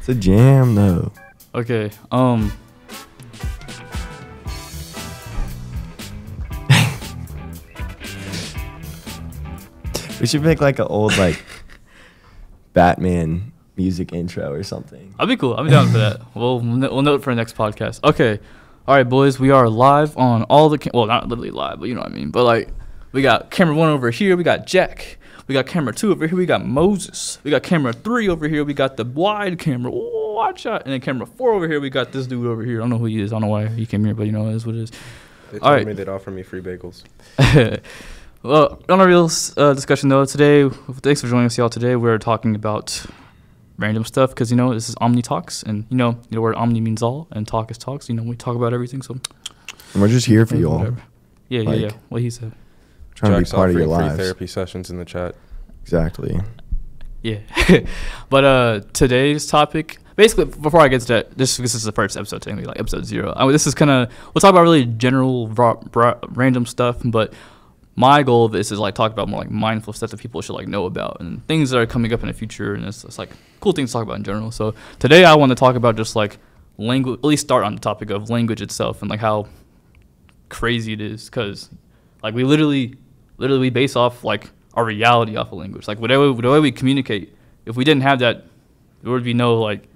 the jam though? Okay. We should make like an old like Batman music intro or something. I'll be cool. I'll be down for that. We'll note for the next podcast. Okay. All right, boys. We are live on all the well, not literally live, but you know what I mean. But like, we got camera 1 over here. We got Jack. We got camera 2 over here. We got Moses. We got camera 3 over here. We got the wide camera. Oh, watch out. And then camera 4 over here. We got this dude over here. I don't know who he is. I don't know why he came here, but you know, it is what it is. They told me they'd offer me free bagels. Well, on a real discussion though, today, thanks for joining us, y'all. Today we're talking about random stuff because, you know, this is Omni Talks, and you know the word Omni means all, and talk is talks. You know, we talk about everything, so. And we're just here for you all. Yeah, like, yeah. What he said. Trying Jack's to be part of your free lives. therapy sessions in the chat. Exactly. Yeah. But today's topic, basically, before I get to that, this is the first episode, technically, like episode 0. This is kind of, we'll talk about really general, random stuff, but my goal of this is like talk about more like mindful stuff that people should like know about and things that are coming up in the future, and it's like cool things to talk about in general. So today I want to talk about just like language, at least start on the topic of language itself and like how crazy it is, because like we literally base off like our reality off of language. Like the way we communicate, if we didn't have that, there would be no like,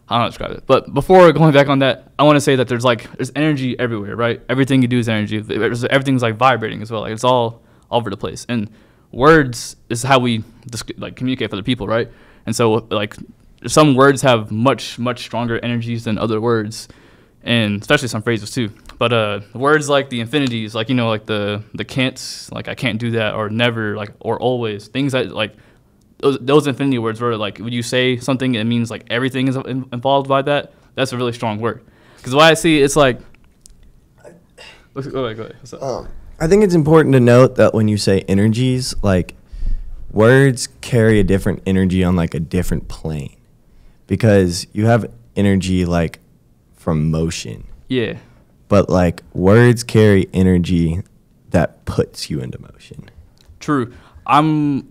I don't know how to describe it. But before going back on that, I want to say that there's energy everywhere, right? Everything you do is energy. Everything's like vibrating as well. Like it's all over the place. And words is how we like communicate with other people, right? And so like some words have much stronger energies than other words, and especially some phrases too. But words like the infinities, like, you know, like the can'ts, like I can't do that, or never, like, or always, things that like those infinity words where like when you say something, it means like everything is involved by that. That's a really strong word. Because what I see, it's like. Go ahead. What's up? I think it's important to note that when you say energies, like words carry a different energy on like a different plane, because you have energy like from motion. Yeah. But like words carry energy that puts you into motion. True. I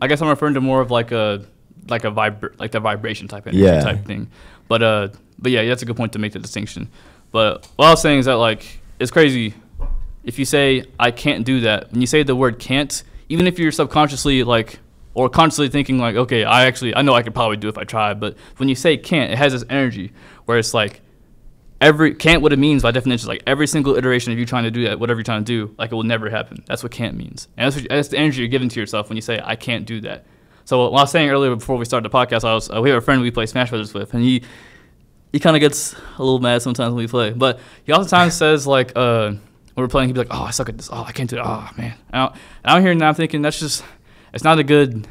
guess I'm referring to more of like the vibration type energy type thing. But yeah, that's a good point to make the distinction. But what I was saying is that like it's crazy if you say I can't do that. When you say the word can't, even if you're subconsciously like or consciously thinking like, okay, I know I could probably do it if I tried, but when you say can't, it has this energy where it's like can't, what it means by definition is like every single iteration of you trying to do that, whatever you're trying to do, like it will never happen. That's what can't means. And that's the energy you're giving to yourself when you say, I can't do that. So what I was saying earlier before we started the podcast, we have a friend we play Smash Brothers with, and he kind of gets a little mad sometimes when we play. But he oftentimes says like, when we're playing, he'd be like, oh, I suck at this. Oh, I can't do it. Oh, man. And I'm here now thinking it's not a good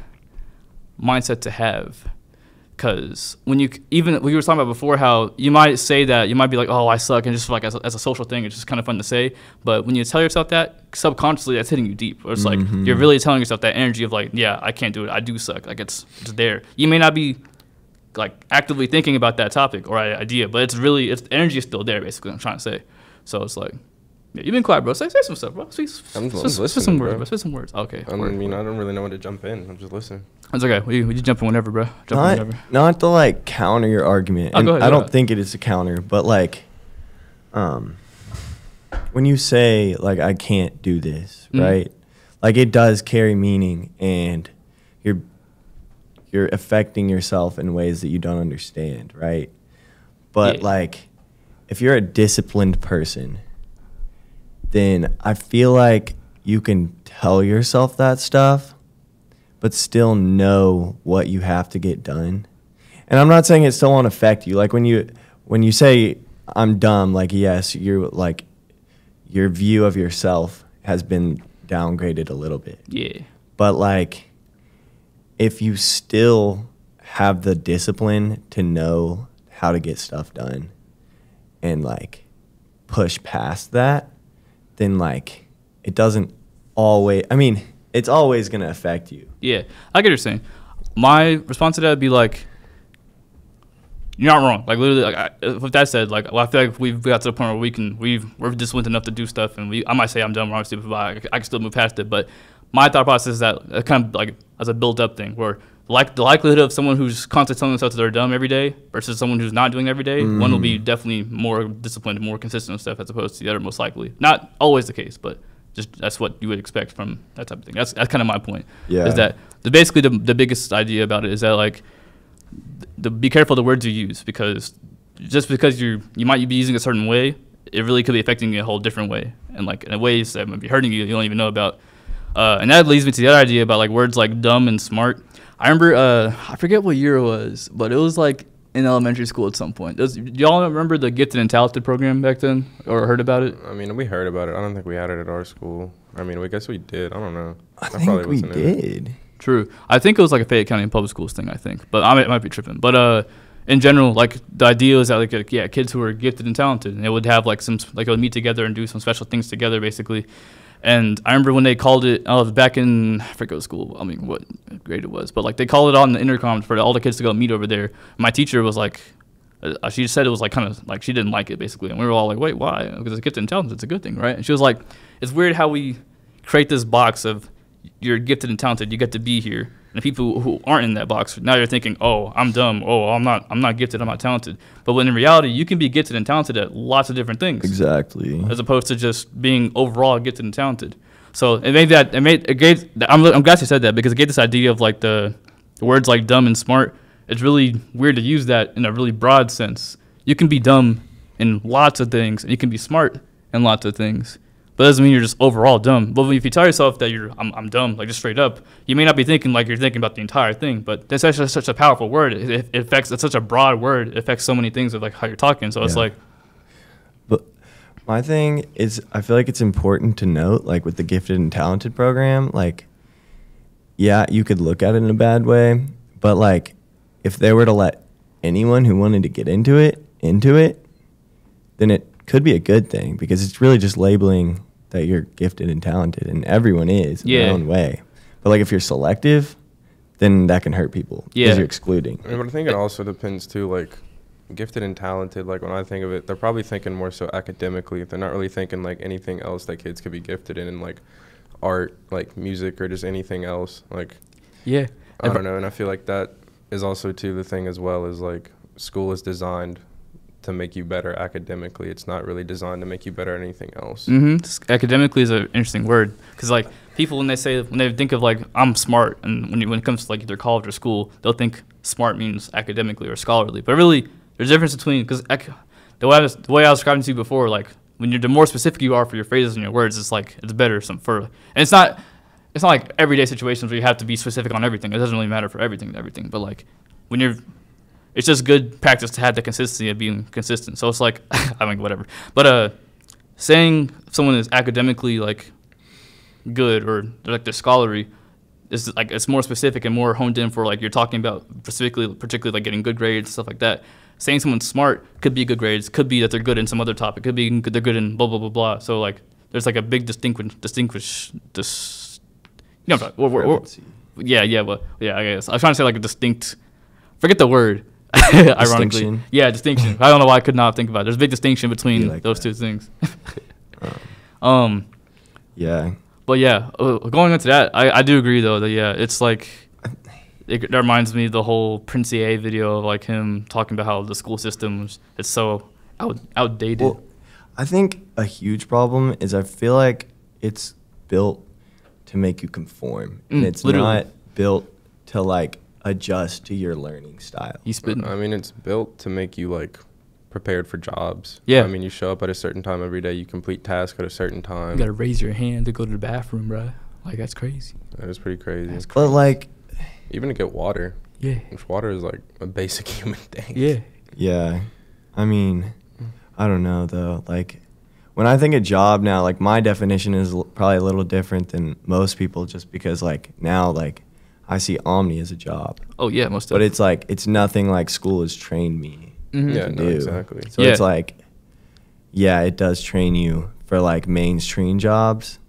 mindset to have. Because when we were talking about before how you might say that, you might be like, oh, I suck, and just like as a social thing, it's just kind of fun to say. But when you tell yourself that, subconsciously, that's hitting you deep. Or it's like you're really telling yourself that energy of like, yeah, I can't do it. I do suck. Like it's there. You may not be like actively thinking about that topic or idea, but it's energy is still there. Basically, I'm trying to say. So it's like. Yeah, you've been quiet, bro. Say some stuff, bro. I'm listening, spit some words, bro. bro. Spit some words. Okay. I don't really know when to jump in. I'm just listening. That's okay. We just jump in whenever, bro. Whenever. Not to like counter your argument. Oh, and go ahead, I don't think it is a counter, but like, when you say like I can't do this, right? Like it does carry meaning, and you're affecting yourself in ways that you don't understand, right? But like, if you're a disciplined person, then I feel like you can tell yourself that stuff, but still know what you have to get done. And I'm not saying it still won't affect you. Like when you say I'm dumb, like yes, you're like your view of yourself has been downgraded a little bit. Yeah. But like if you still have the discipline to know how to get stuff done and like push past that, then like it doesn't always, I mean, it's always going to affect you. Yeah, I get what you're saying. My response to that would be like, you're not wrong. Like literally, like with that said, like I feel like we've got to the point where we're disciplined enough to do stuff, and I might say I'm dumb or I'm stupid, but I can still move past it. But my thought process is that kind of like as a built up thing, where like the likelihood of someone who's constantly telling themselves that they're dumb every day versus someone who's not doing it every day, one will be definitely more disciplined, more consistent with stuff as opposed to the other, most likely. Not always the case, but just that's what you would expect from that type of thing. That's kind of my point. Yeah. Is that basically the biggest idea about it is that like be careful of the words you use, because just because you might be using a certain way, it really could be affecting you a whole different way, and like in ways that might be hurting you don't even know about. And that leads me to the other idea about like words like dumb and smart. I remember, I forget what year it was, but it was like in elementary school at some point. Do y'all remember the Gifted and Talented program back then, or heard about it? I mean, we heard about it. I don't think we had it at our school. I mean, we guess we did. I don't know. I think we did. True. I think it was like a Fayette County public schools thing, I think. But I might be tripping. But in general, like the idea is that like kids who are gifted and talented, and they would have like they would meet together and do some special things together, basically. And I remember when they called it, I was back in, I forget what school, I mean, what grade it was, but like they called it on the intercom for all the kids to go meet over there. My teacher was like, she said it was like kind of like she didn't like it, basically. And we were all like, wait, why? Because it's gifted and talented, it's a good thing, right? And she was like, it's weird how we create this box of you're gifted and talented, you get to be here. And the people who aren't in that box, now you're thinking, oh, I'm dumb, oh, I'm not gifted, I'm not talented. But when in reality, you can be gifted and talented at lots of different things. Exactly. As opposed to just being overall gifted and talented. So I'm glad you said that, because it gave this idea of like the words like dumb and smart. It's really weird to use that in a really broad sense. You can be dumb in lots of things, and you can be smart in lots of things. But that doesn't mean you're just overall dumb. But if you tell yourself that I'm dumb, like just straight up, you may not be thinking like you're thinking about the entire thing. But that's actually such a powerful word. It's such a broad word. It affects so many things of like how you're talking. So it's like. But my thing is, I feel like it's important to note, like with the Gifted and Talented program, like, yeah, you could look at it in a bad way, but like if they were to let anyone who wanted to get into it, then it could be a good thing, because it's really just labeling that you're gifted and talented, and everyone is in their own way. But like if you're selective, then that can hurt people because you're excluding. I mean, but I think it also depends too, like gifted and talented, like when I think of it, they're probably thinking more so academically. They're not really thinking like anything else that kids could be gifted in like art, like music, or just anything else. Like, I don't know. And I feel like that is also too the thing as well, is like school is designed to make you better academically. It's not really designed to make you better at anything else. Academically is an interesting word, because like people when they think of like I'm smart, and when it comes to like either college or school, they'll think smart means academically or scholarly. But really, there's a difference between, because the way I was describing to you before, like when the more specific you are for your phrases and your words, it's like it's better and it's not like everyday situations where you have to be specific on everything. It doesn't really matter for everything, but like when it's just good practice to have the consistency of being consistent. So it's like, I mean, whatever. But saying someone is academically like good or like they're scholarly is like it's more specific and more honed in for like you're talking about particularly like getting good grades, stuff like that. Saying someone's smart could be good grades, could be that they're good in some other topic, could be they're good in blah blah blah blah. So like there's like a big I guess I was trying to say like a distinct. Forget the word. Ironically, distinction. I don't know why I could not think about it. There's a big distinction between those two things. But going into that, I do agree though that it's like that reminds me of the whole Prince A video of like him talking about how the school system is so outdated. Well, I think a huge problem is I feel like it's built to make you conform, and it's not built to like adjust to your learning style. I mean, it's built to make you like prepared for jobs. Yeah. I mean, you show up at a certain time every day. You complete tasks at a certain time. You gotta raise your hand to go to the bathroom, bro. Like that's crazy. That is pretty crazy. But like, even to get water. Yeah. Which water is like a basic human thing. Yeah. Yeah. I mean, I don't know though. Like, when I think of job now, like my definition is probably a little different than most people, just because like now like I see Omni as a job. Oh yeah, most. But it's like it's nothing like school has trained me to do. Exactly. So it's like, it does train you for like mainstream jobs,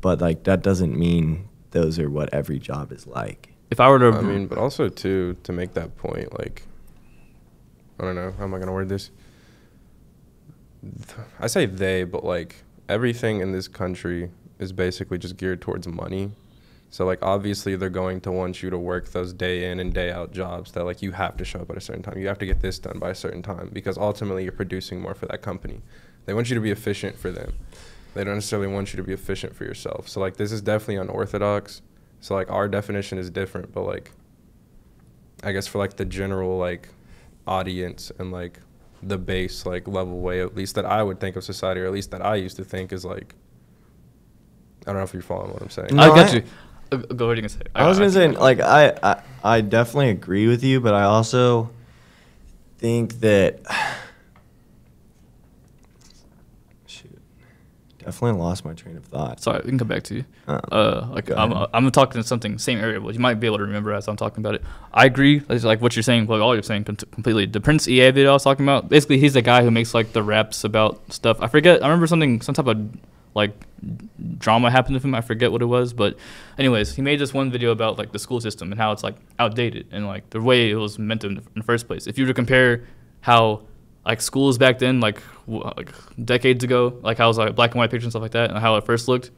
but like that doesn't mean those are what every job is like. If I were to, I mean, but also too to make that point, like, I don't know, how am I gonna word this? I say they, but like everything in this country is basically just geared towards money. So like obviously they're going to want you to work those day in and day out jobs that like you have to show up at a certain time. You have to get this done by a certain time because ultimately you're producing more for that company. They want you to be efficient for them. They don't necessarily want you to be efficient for yourself. So like this is definitely unorthodox. So like our definition is different, but like I guess for like the general like audience and like the base like level way at least that I would think of society, or at least that I used to think is like, I don't know if you're following what I'm saying. No, I got you. Go ahead and say. I was gonna say, like, I definitely agree with you, but I also think that definitely lost my train of thought. Sorry, we can come back to you. I'm talking something same area, but you might be able to remember as I'm talking about it. I agree, like what you're saying, like all you're saying completely. The Prince EA video I was talking about, basically he's the guy who makes like the raps about stuff. I remember some type of like drama happened to him. I forget what it was, but anyways, he made this one video about like the school system and how it's like outdated and like the way it was meant to in the first place. If you were to compare how like schools back then, like decades ago, like how it was like black and white pictures and stuff like that, and how it first looked,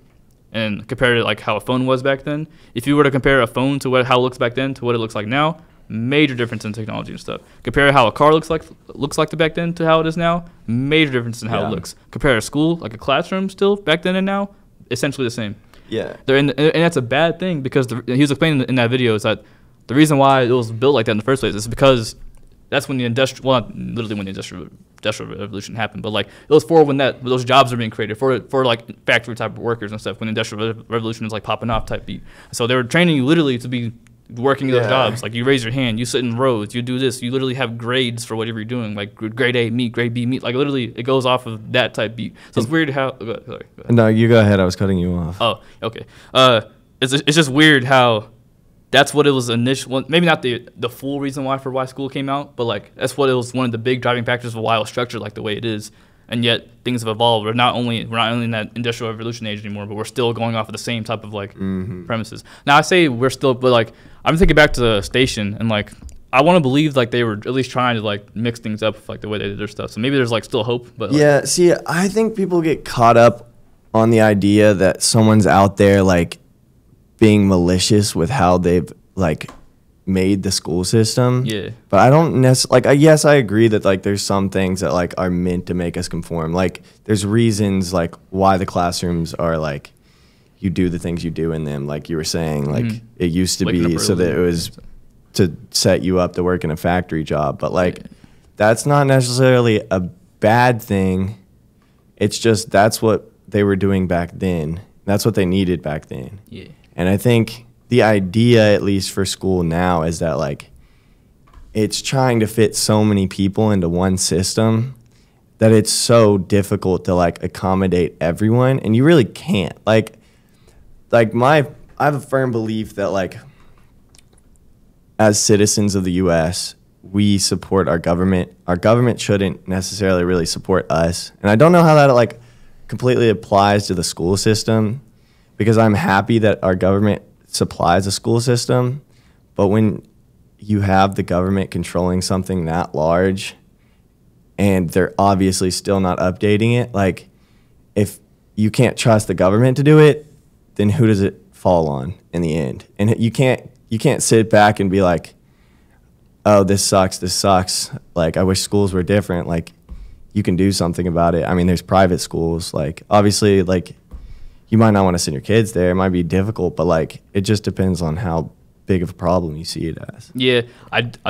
and compare it like how a phone was back then. If you were to compare a phone to how it looks back then to what it looks like now, major difference in technology and stuff. Compare how a car looks like back then to how it is now, major difference in how it looks. Compare a school, like a classroom still back then and now, essentially the same. Yeah. And that's a bad thing because he was explaining in that video is that the reason why it was built like that in the first place is because that's when the not literally when the industrial revolution happened, but like it was for when those jobs are being created for like factory type of workers and stuff, when the industrial revolution is like popping off type beat. So they were training you literally to be working those jobs. Like you raise your hand, you sit in rows, you do this, you literally have grades for whatever you're doing, like grade A meet, grade B meet, like literally it goes off of that type beat. So it's weird how go ahead. No, you go ahead, I was cutting you off. Oh, okay. It's just weird how that's what it was initial. Maybe not the full reason why school came out, but like that's what it was, one of the big driving factors of why it was structured like the way it is. And yet things have evolved. We're not only in that industrial revolution age anymore, but we're still going off of the same type of like premises. Now I say we're still, but like I'm thinking back to the station, and like I want to believe like they were at least trying to like mix things up with like the way they did their stuff. So maybe there's like still hope. But like, yeah, see, I think people get caught up on the idea that someone's out there like being malicious with how they've like made the school system. Yeah. But I don't necessarily, like, yes, I agree that like there's some things that like are meant to make us conform. Like there's reasons like why the classrooms are like you do the things you do in them. Like you were saying, like it used to be so that it was to set you up to work in a factory job. But like that's not necessarily a bad thing. It's just that's what they were doing back then. That's what they needed back then. Yeah. And I think the idea, at least for school now, is that like it's trying to fit so many people into one system that it's so difficult to like accommodate everyone, and you really can't. Like I have a firm belief that like as citizens of the U.S., we support our government. Our government shouldn't necessarily really support us, and I don't know how that like completely applies to the school system, because I'm happy that our government supplies a school system, but when you have the government controlling something that large and they're obviously still not updating it, like if you can't trust the government to do it, then who does it fall on in the end? And you can't sit back and be like, oh, this sucks, like I wish schools were different. Like you can do something about it. I mean, there's private schools, like obviously like you might not want to send your kids there. It might be difficult, but like it just depends on how big of a problem you see it as. Yeah,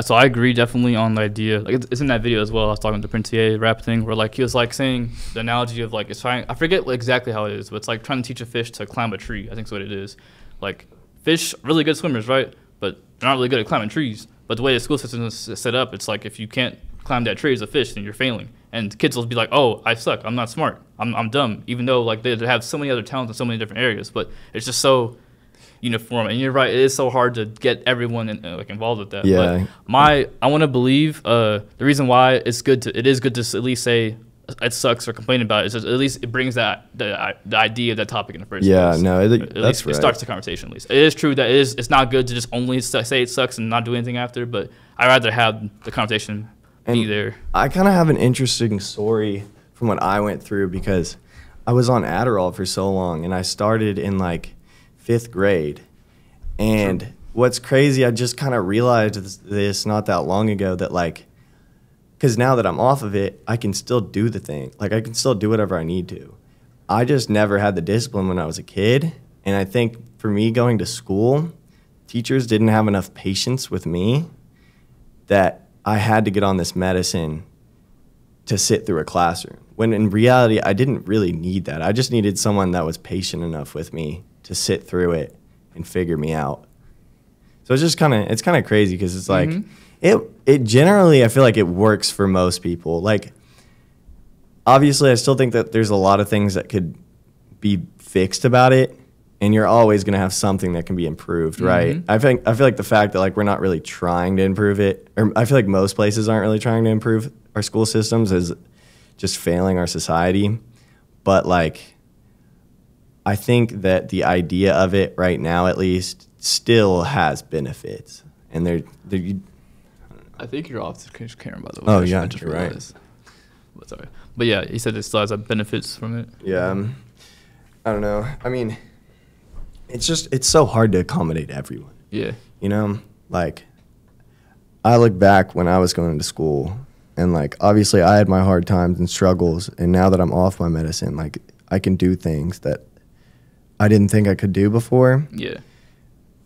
so I agree definitely on the idea. Like it's in that video as well. I was talking to Prince EA rap thing where like he was like saying the analogy of like it's trying. I forget exactly how it is, but it's like trying to teach a fish to climb a tree. I think that's what it is. Like fish, really good swimmers, right? But they're not really good at climbing trees. But the way the school system is set up, it's like if you can't climb that tree as a fish, then you're failing. And kids will be like, oh, I suck. I'm not smart. I'm dumb. Even though like they have so many other talents in so many different areas, but it's just so uniform. And you're right, it is so hard to get everyone like involved with that. Yeah. But I want to believe the reason why it is good to at least say it sucks or complain about it is just at least it brings the idea of that topic in the first place. Yeah, no, It starts the conversation at least. It is true that it's not good to just only say it sucks and not do anything after, but I'd rather have the conversation be there. I kind of have an interesting story from what I went through, because I was on Adderall for so long, and I started in like 5th grade, And what's crazy, I just kind of realized this not that long ago, that like, because now that I'm off of it, I can still do the thing. Like, I can still do whatever I need to. I just never had the discipline when I was a kid. And I think for me going to school, teachers didn't have enough patience with me that I had to get on this medicine to sit through a classroom. When in reality, I didn't really need that. I just needed someone that was patient enough with me to sit through it and figure me out. So it's just kind of crazy, because it's like, it generally, I feel like it works for most people. Like, obviously, I still think that there's a lot of things that could be fixed about it, and you're always going to have something that can be improved, right? I feel like the fact that like we're not really trying to improve it, or I feel like most places aren't really trying to improve our school systems, is just failing our society. But like, I think that the idea of it right now, at least, still has benefits, and they're I think you're off the camera, by the way. Oh, yeah, you're right. But sorry. But yeah, he said it still has benefits from it. Yeah. I don't know. I mean, it's so hard to accommodate everyone. Yeah. You know? Like, I look back when I was going to school, and like, obviously I had my hard times and struggles, and now that I'm off my medicine, like, I can do things that I didn't think I could do before. Yeah.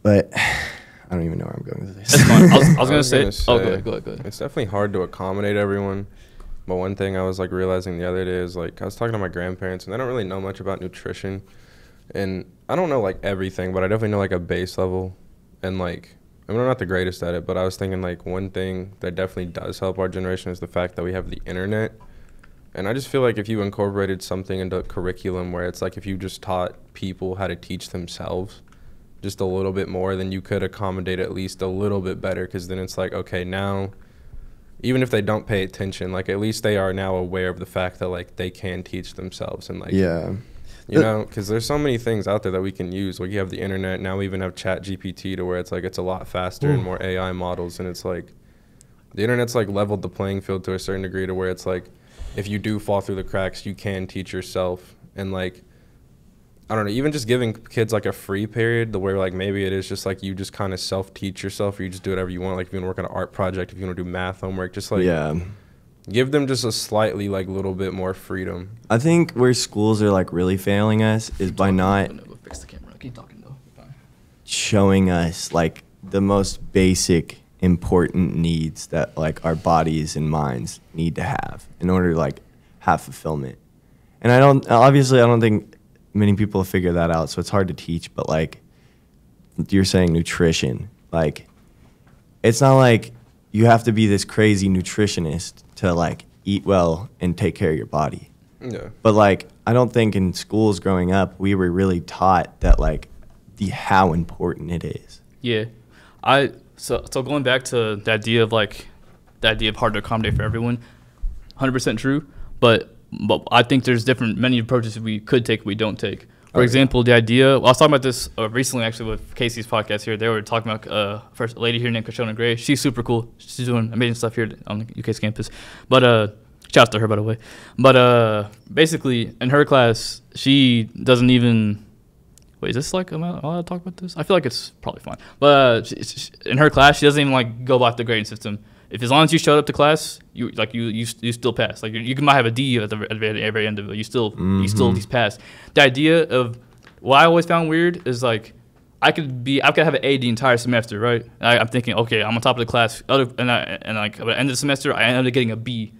But I don't even know where I'm going with this. That's fine. I was going to say. Oh, go ahead. It's definitely hard to accommodate everyone. But one thing I was like realizing the other day is like, I was talking to my grandparents, and they don't really know much about nutrition. And I don't know like everything, but I definitely know like a base level. And like, I mean, I'm not the greatest at it, but I was thinking like one thing that definitely does help our generation is the fact that we have the internet. And I just feel like if you incorporated something into curriculum where it's like, if you just taught people how to teach themselves just a little bit more, then you could accommodate at least a little bit better. Because then it's like, okay, now even if they don't pay attention, like at least they are now aware of the fact that like they can teach themselves. And like, yeah, you know, because there's so many things out there that we can use. Like, you have the internet now, we even have Chat GPT, to where it's like, it's a lot faster and more AI models. And it's like, the internet's like leveled the playing field to a certain degree, to where it's like, if you do fall through the cracks, you can teach yourself. And like, I don't know, even just giving kids like a free period, the where like maybe it is just like you just kind of self-teach yourself, or you just do whatever you want. Like, if you want to work on an art project, if you want to do math homework, just like give them just a slightly like little bit more freedom. I think where schools are like really failing us is by not fix the camera. Keep talking though. Showing us like the most basic important needs that like our bodies and minds need to have in order to like have fulfillment. And I don't think many people figure that out, so it's hard to teach. But like you're saying, nutrition, like it's not like you have to be this crazy nutritionist to like eat well and take care of your body. Yeah. But like, I don't think in schools growing up we were really taught that like how important it is. Yeah. So going back to the idea of hard to accommodate for everyone, 100% true. But I think there's many approaches we could take, we don't take. For example, the idea, I was talking about this recently actually with Casey's podcast here. They were talking about first a lady here named Kashona Gray. She's super cool. She's doing amazing stuff here on the UK's campus. But shout out to her, by the way. But basically, in her class, she doesn't even... Wait, is this like, am I allowed to talk about this? I feel like it's probably fine. But in her class, she doesn't even like go by the grading system. If as long as you showed up to class, you still pass. Like you might have a D at the very end of it. You still at least pass. The idea of what I always found weird is like I could have an A the entire semester, right? I'm thinking, okay, I'm on top of the class, and like at the end of the semester, I ended up getting a B.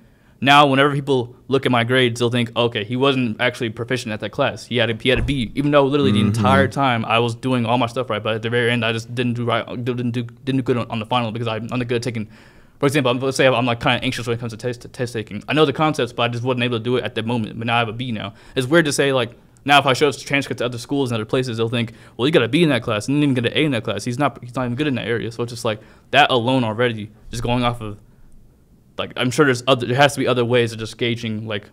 Now, whenever people look at my grades, they'll think, okay, he wasn't actually proficient at that class. He had a B, even though literally the entire time I was doing all my stuff right. But at the very end, I just didn't do good on the final because I'm not good at taking. For example, let's say I'm like kind of anxious when it comes to test taking. I know the concepts, but I just wasn't able to do it at that moment. But now I have a B now. It's weird to say like now if I show transcripts to other schools and other places, they'll think, well, you got a B in that class and didn't even get an A in that class. He's not even good in that area. So it's just like that alone already, just going off of. Like I'm sure there has to be other ways of just gauging like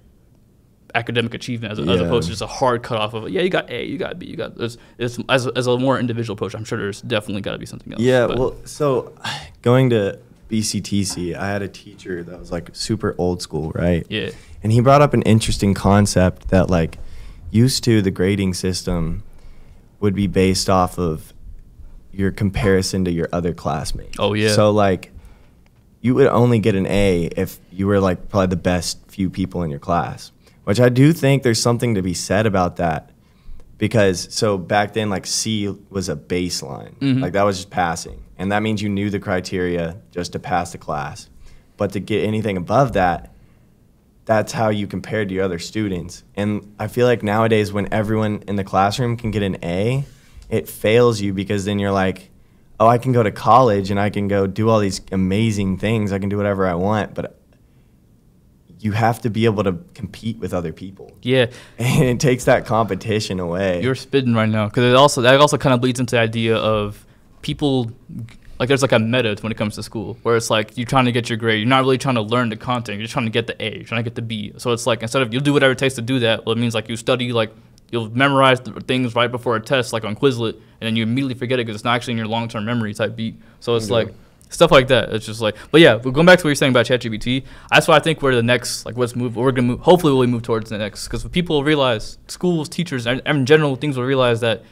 academic achievement as opposed to just a hard cutoff of you got A, you got B, you got this. As a more individual approach, I'm sure there's definitely got to be something else. Yeah, well, so going to BCTC, I had a teacher that was like super old school, right? Yeah. And he brought up an interesting concept that like used to the grading system would be based off of your comparison to your other classmates. Oh, yeah. So like you would only get an A if you were like probably the best few people in your class, which I do think there's something to be said about that, because so back then like C was a baseline. Like that was just passing, and that means you knew the criteria just to pass the class. But to get anything above that, that's how you compared to your other students. And I feel like nowadays when everyone in the classroom can get an A, it fails you, because then you're like, oh, I can go to college and I can go do all these amazing things. I can do whatever I want, but you have to be able to compete with other people. Yeah. And it takes that competition away. You're spitting right now, because that also kind of bleeds into the idea of people, like there's like a meta when it comes to school, where it's like you're trying to get your grade. You're not really trying to learn the content. You're just trying to get the A. You're trying to get the B. So it's like instead of you'll do whatever it takes to do that, well, it means like you study, like you'll memorize the things right before a test, like on Quizlet, and then you immediately forget it because it's not actually in your long-term memory type beat. So it's like stuff like that. It's just like, but yeah, but going back to what you're saying about ChatGPT, that's why I think we're the next, like we're gonna move. Hopefully, we'll move towards the next, because people realize, schools, teachers, and in general, things will realize that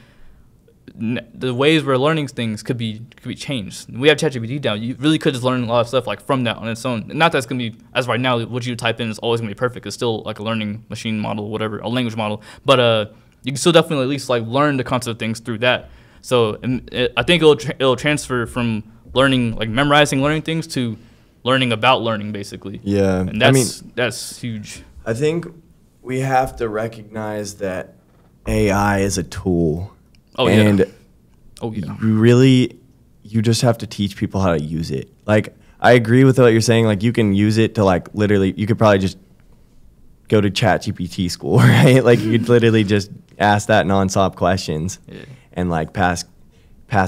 the ways we're learning things could be changed. We have ChatGPT down. You really could just learn a lot of stuff like from that on its own. Not that it's gonna be, as right now, what you type in is always gonna be perfect. It's still like a learning machine model, whatever, a language model. But you can still definitely at least like learn the concept of things through that. So I think it'll transfer from learning, like memorizing learning things, to learning about learning, basically. Yeah, and that's huge. I think we have to recognize that AI is a tool. Oh, and yeah. Oh, yeah. You just have to teach people how to use it. Like, I agree with what you're saying. Like, you can use it to, like, literally, you could probably just go to ChatGPT school, right? Like, you could literally just ask that nonstop questions and, like, pass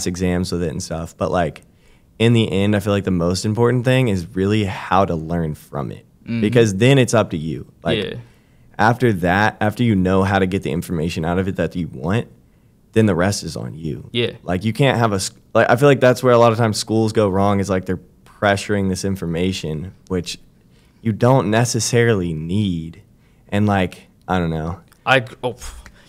exams with it and stuff. But, like, in the end, I feel like the most important thing is really how to learn from it. Because then it's up to you. Like, after that, after you know how to get the information out of it that you want, then the rest is on you. Yeah. Like, you can't have I feel like that's where a lot of times schools go wrong, is like they're pressuring this information, which you don't necessarily need. And like, I don't know.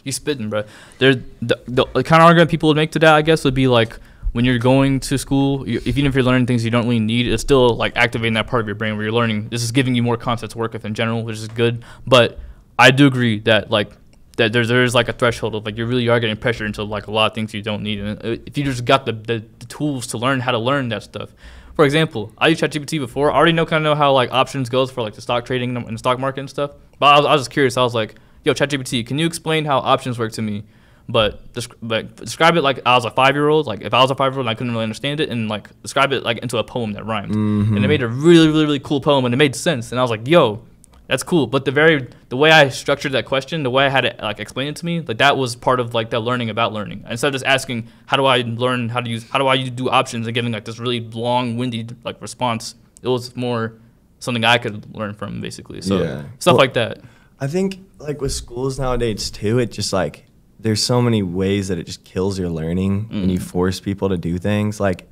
You spitting, bro. The kind of argument people would make to that, I guess, would be like, when you're going to school, even if you're learning things you don't really need, it's still like activating that part of your brain where you're learning. This is giving you more concepts to work with in general, which is good. But I do agree that like, that there's like a threshold of like you really are getting pressure into like a lot of things you don't need. And if you just got the tools to learn how to learn that stuff. For example, I used ChatGPT before. I already know how like options goes for like the stock trading and the stock market and stuff. But I was just curious. I was like, yo, ChatGPT, can you explain how options work to me? But describe it like I was a 5-year-old. Like if I was a 5-year-old and I couldn't really understand it, and like describe it like into a poem that rhymed. And it made a really, really, really cool poem, and it made sense. And I was like, yo, that's cool. But the way I structured that question, the way I had it like explain it to me, like that was part of like that learning about learning. Instead of just asking how do I do options and giving like this really long-winded like response, it was more something I could learn from, basically. So stuff like that. I think like with schools nowadays too, it just like there's so many ways that it just kills your learning when you force people to do things. Like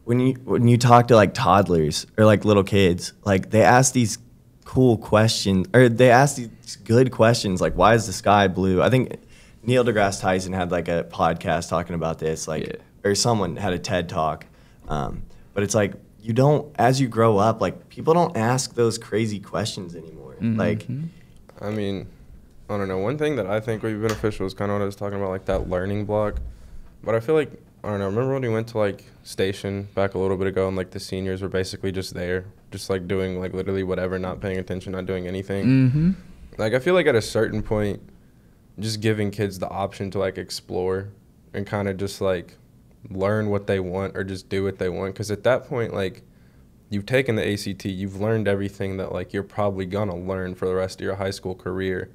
when you talk to like toddlers or like little kids, like they ask these cool questions, or they ask these good questions, like why is the sky blue? I think Neil deGrasse Tyson had like a podcast talking about this, like or someone had a TED talk, but it's like you don't, as you grow up, like people don't ask those crazy questions anymore. Like, I mean, I don't know. One thing that I think would be beneficial is kind of what I was talking about, like that learning block. But I feel like, I don't know, remember when we went to like Station back a little bit ago, and like the seniors were basically just there, just like doing like literally whatever, not paying attention, not doing anything. Like I feel like at a certain point, just giving kids the option to like explore and kind of just like learn what they want or just do what they want. Because at that point, like you've taken the ACT, you've learned everything that like you're probably gonna learn for the rest of your high school career.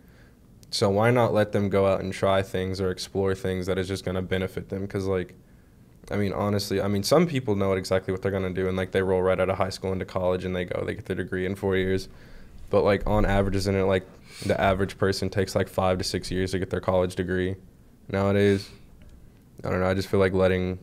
So why not let them go out and try things or explore things that is just gonna benefit them? Because like, I mean, honestly, I mean, some people know exactly what they're going to do, and, like, they roll right out of high school into college, and they get their degree in 4 years. But, like, on average, isn't it, like, the average person takes, like, 5 to 6 years to get their college degree nowadays? I don't know. I just feel like letting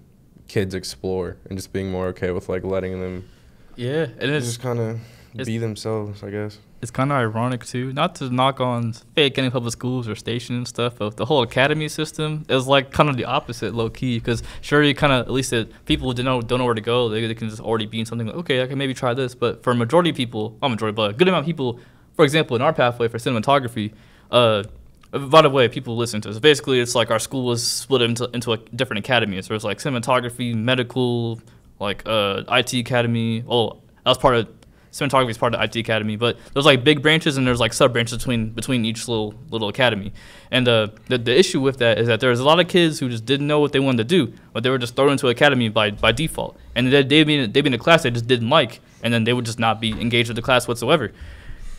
kids explore and just being more okay with, like, letting them and it's just kind of be themselves, I guess. It's kind of ironic too, not to knock on fake any public schools or station and stuff, but the whole academy system is like kind of the opposite, low key. Because sure, you kind of, at least people who don't know where to go, they can just already be in something like, okay, I can maybe try this. But for a majority of people, not majority, but a good amount of people, for example, in our pathway for cinematography, by the way, people listen to us. Basically, it's like our school was split into a different academies. There's like cinematography, medical, like IT academy. Oh, that was part of cinematography is part of the IT academy. But there's like big branches and there's like sub branches between each little academy. And the issue with that is that there's a lot of kids who just didn't know what they wanted to do, but they were just thrown into academy by default. And they'd be in a class they just didn't like, and then they would just not be engaged with the class whatsoever.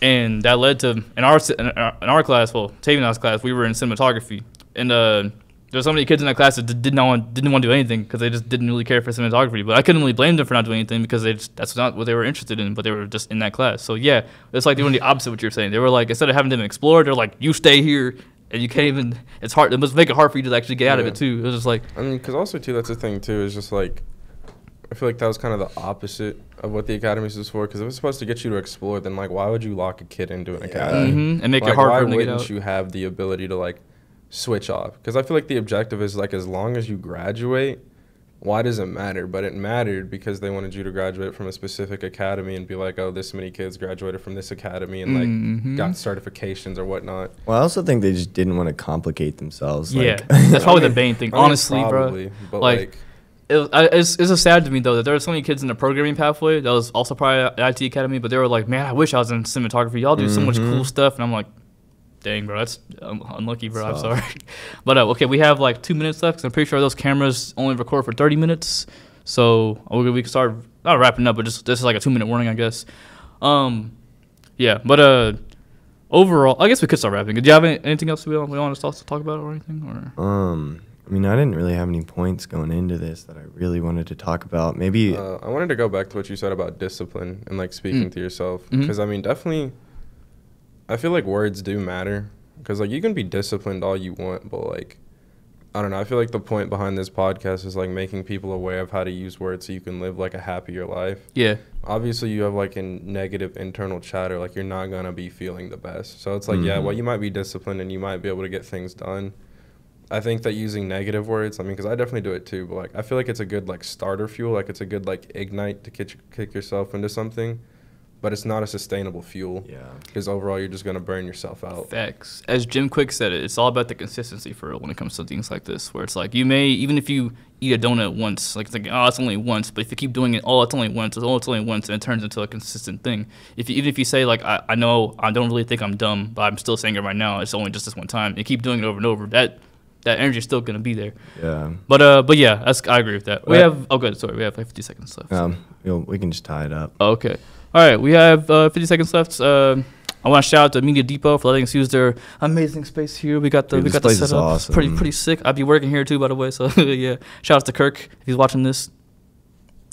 And that led to in our class, well, Tavion's class, we were in cinematography, and there's so many kids in that class that didn't want to do anything because they just didn't really care for cinematography. But I couldn't really blame them for not doing anything because that's not what they were interested in. But they were just in that class. So yeah, it's like doing the opposite of what you're saying. They were like, instead of having them explore, they're like, you stay here, and you can't even. It's hard. It must make it hard for you to actually get out of it too. It was just like, I mean, because also too, that's the thing too. Is just like, I feel like that was kind of the opposite of what the academies is for. Because if it's supposed to get you to explore, then like, why would you lock a kid into an academy and make like, it hard why for them to get out? Why wouldn't you have the ability to like switch off? Because I feel like the objective is like, as long as you graduate, why does it matter? But it mattered because they wanted you to graduate from a specific academy and be like, oh, this many kids graduated from this academy and like got certifications or whatnot. Well, I also think they just didn't want to complicate themselves. Yeah, Like, that's probably the main thing. Honestly, probably, bro. But like it's just sad to me though that there were so many kids in the programming pathway that was also probably at IT Academy, but they were like, man, I wish I was in cinematography. Y'all do so much cool stuff, and I'm like, dang, bro, that's unlucky, bro. I'm sorry. But okay, we have like 2 minutes left because I'm pretty sure those cameras only record for 30 minutes. So we can start not wrapping up, but just this is like a 2-minute warning, I guess. Yeah, but overall, I guess we could start wrapping. Do you have anything else we want to talk about or anything? Or I mean, I didn't really have any points going into this that I really wanted to talk about. Maybe I wanted to go back to what you said about discipline and like speaking to yourself, because I mean, definitely, I feel like words do matter. Because like you can be disciplined all you want, but like, I don't know. I feel like the point behind this podcast is like making people aware of how to use words so you can live like a happier life. Yeah. Obviously, you have like a negative internal chatter. Like you're not gonna be feeling the best. So it's like, yeah, well, you might be disciplined and you might be able to get things done. I think that using negative words, I mean, because I definitely do it too, but like I feel like it's a good like starter fuel. Like it's a good like ignite to kick yourself into something. But it's not a sustainable fuel. Yeah. Because overall, you're just going to burn yourself out. Facts. As Jim Quick said it, it's all about the consistency for real when it comes to things like this, where it's like you may, even if you eat a donut once, like it's like, oh, it's only once. But if you keep doing it, oh, it's only once, and it turns into a consistent thing. Even if you say, like, I know I don't really think I'm dumb, but I'm still saying it right now, it's only just this one time, and keep doing it over and over, that energy is still going to be there. Yeah. But yeah, I agree with that. We have, oh, good, sorry, we have like 50 seconds left. We can just tie it up. Oh, okay. All right, we have 50 seconds left. I want to shout out to Media Depot for letting us use their amazing space here. We got the setup. Awesome. Pretty sick. I'd be working here too, by the way. So yeah, shout out to Kirk if he's watching this.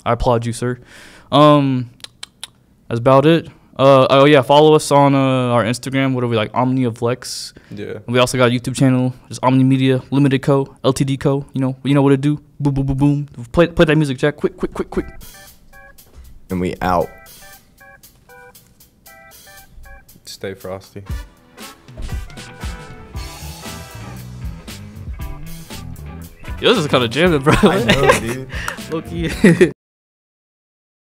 I applaud you, sir. That's about it. Oh yeah, follow us on our Instagram. What are we like? Omni of Lex. Yeah. And we also got a YouTube channel. Just Omni Media Limited Co. Ltd Co. You know what to do. Boom boom boom boom. Play that music, Jack. Quick. And we out. Stay frosty. Yo, this is kind of jamming, bro. I know, dude. Low-key.